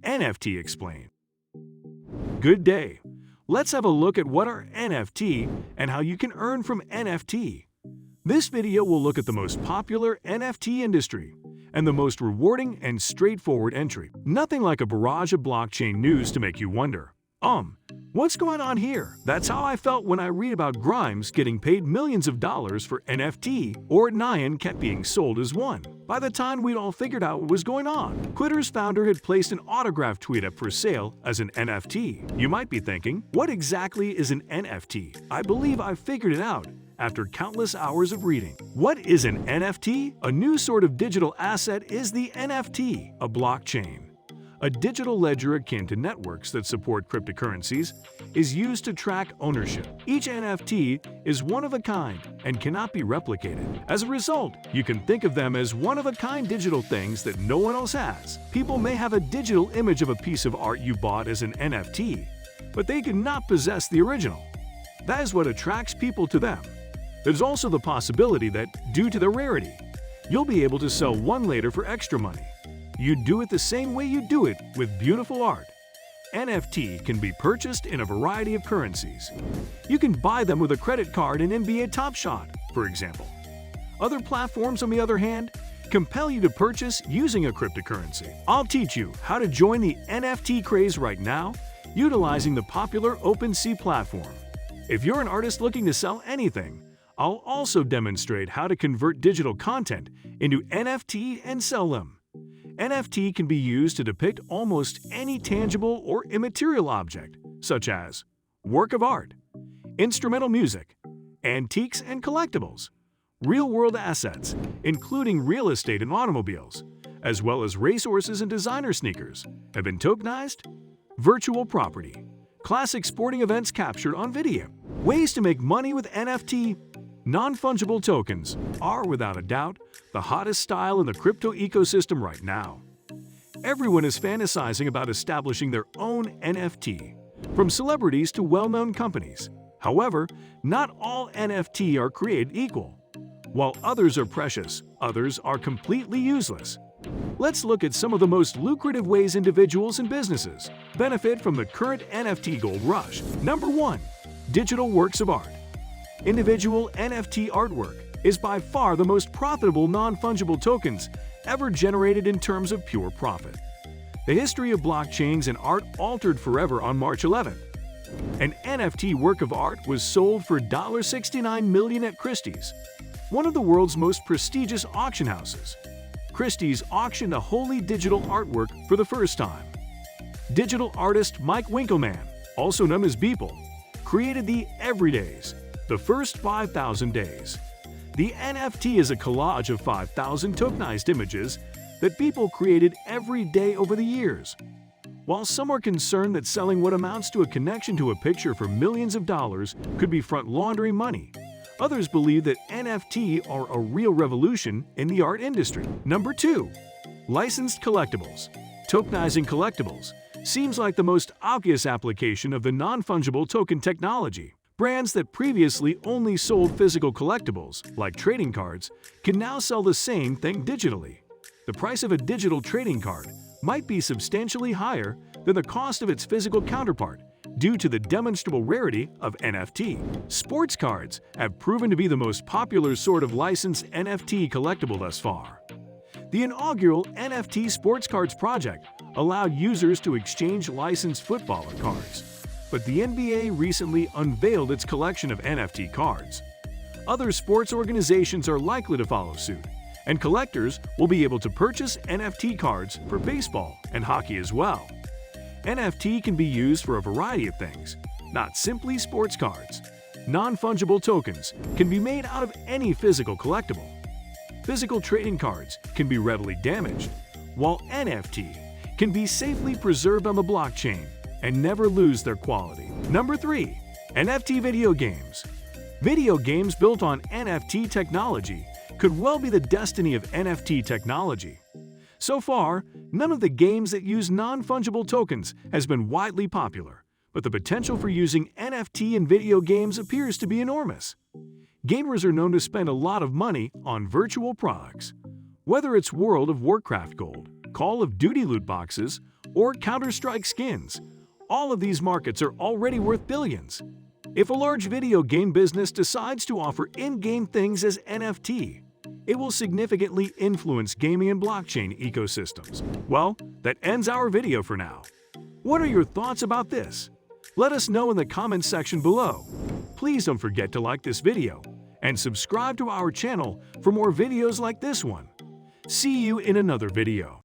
NFT Explained. Good day. Let's have a look at what are NFT and how you can earn from NFT. This video will look at the most popular NFT industry and the most rewarding and straightforward entry. Nothing like a barrage of blockchain news to make you wonder, what's going on here? That's how I felt when I read about Grimes getting paid millions of dollars for NFT, or Nyan kept being sold as one. By the time we'd all figured out what was going on, Twitter's founder had placed an autograph tweet up for sale as an NFT. You might be thinking, what exactly is an NFT? I believe I figured it out after countless hours of reading. What is an NFT? A new sort of digital asset is the NFT, a blockchain. A digital ledger akin to networks that support cryptocurrencies is used to track ownership. Each NFT is one of a kind and cannot be replicated. As a result, you can think of them as one-of-a-kind digital things that no one else has. People may have a digital image of a piece of art you bought as an NFT, but they cannot possess the original. That is what attracts people to them. There's also the possibility that, due to their rarity, you'll be able to sell one later for extra money. You do it the same way you do it with beautiful art. NFT can be purchased in a variety of currencies. You can buy them with a credit card in NBA Top Shot, for example. Other platforms, on the other hand, compel you to purchase using a cryptocurrency. I'll teach you how to join the NFT craze right now, utilizing the popular OpenSea platform. If you're an artist looking to sell anything, I'll also demonstrate how to convert digital content into NFT and sell them. NFT can be used to depict almost any tangible or immaterial object, such as work of art, instrumental music, antiques and collectibles, real-world assets, including real estate and automobiles, as well as racehorses and designer sneakers, have been tokenized, virtual property, classic sporting events captured on video. Ways to make money with NFT. Non-fungible tokens are, without a doubt, the hottest style in the crypto ecosystem right now. Everyone is fantasizing about establishing their own NFT, from celebrities to well-known companies. However, not all NFT are created equal. While others are precious, others are completely useless. Let's look at some of the most lucrative ways individuals and businesses benefit from the current NFT gold rush. Number 1. Digital works of art. Individual NFT artwork is by far the most profitable non-fungible tokens ever generated in terms of pure profit. The history of blockchains and art altered forever on March 11th. An NFT work of art was sold for $69 million at Christie's, one of the world's most prestigious auction houses. Christie's auctioned a wholly digital artwork for the first time. Digital artist Mike Winkelmann, also known as Beeple, created the Everydays, the first 5,000 days. The NFT is a collage of 5,000 tokenized images that people created every day over the years. While some are concerned that selling what amounts to a connection to a picture for millions of dollars could be front laundering money, others believe that NFT are a real revolution in the art industry. Number 2. Licensed collectibles. Tokenizing collectibles seems like the most obvious application of the non-fungible token technology. Brands that previously only sold physical collectibles, like trading cards, can now sell the same thing digitally. The price of a digital trading card might be substantially higher than the cost of its physical counterpart due to the demonstrable rarity of NFT. Sports cards have proven to be the most popular sort of licensed NFT collectible thus far. The inaugural NFT Sports Cards project allowed users to exchange licensed footballer cards. But the NBA recently unveiled its collection of NFT cards. Other sports organizations are likely to follow suit, and collectors will be able to purchase NFT cards for baseball and hockey as well. NFT can be used for a variety of things, not simply sports cards. Non-fungible tokens can be made out of any physical collectible. Physical trading cards can be readily damaged, while NFT can be safely preserved on the blockchain and never lose their quality. Number 3. NFT video games. Video games built on NFT technology could well be the destiny of NFT technology. So far, none of the games that use non-fungible tokens has been widely popular, but the potential for using NFT in video games appears to be enormous. Gamers are known to spend a lot of money on virtual products. Whether it's World of Warcraft Gold, Call of Duty loot boxes, or Counter-Strike skins. All of these markets are already worth billions. If a large video game business decides to offer in-game things as NFT, it will significantly influence gaming and blockchain ecosystems. Well, that ends our video for now. What are your thoughts about this? Let us know in the comments section below. Please don't forget to like this video and subscribe to our channel for more videos like this one. See you in another video.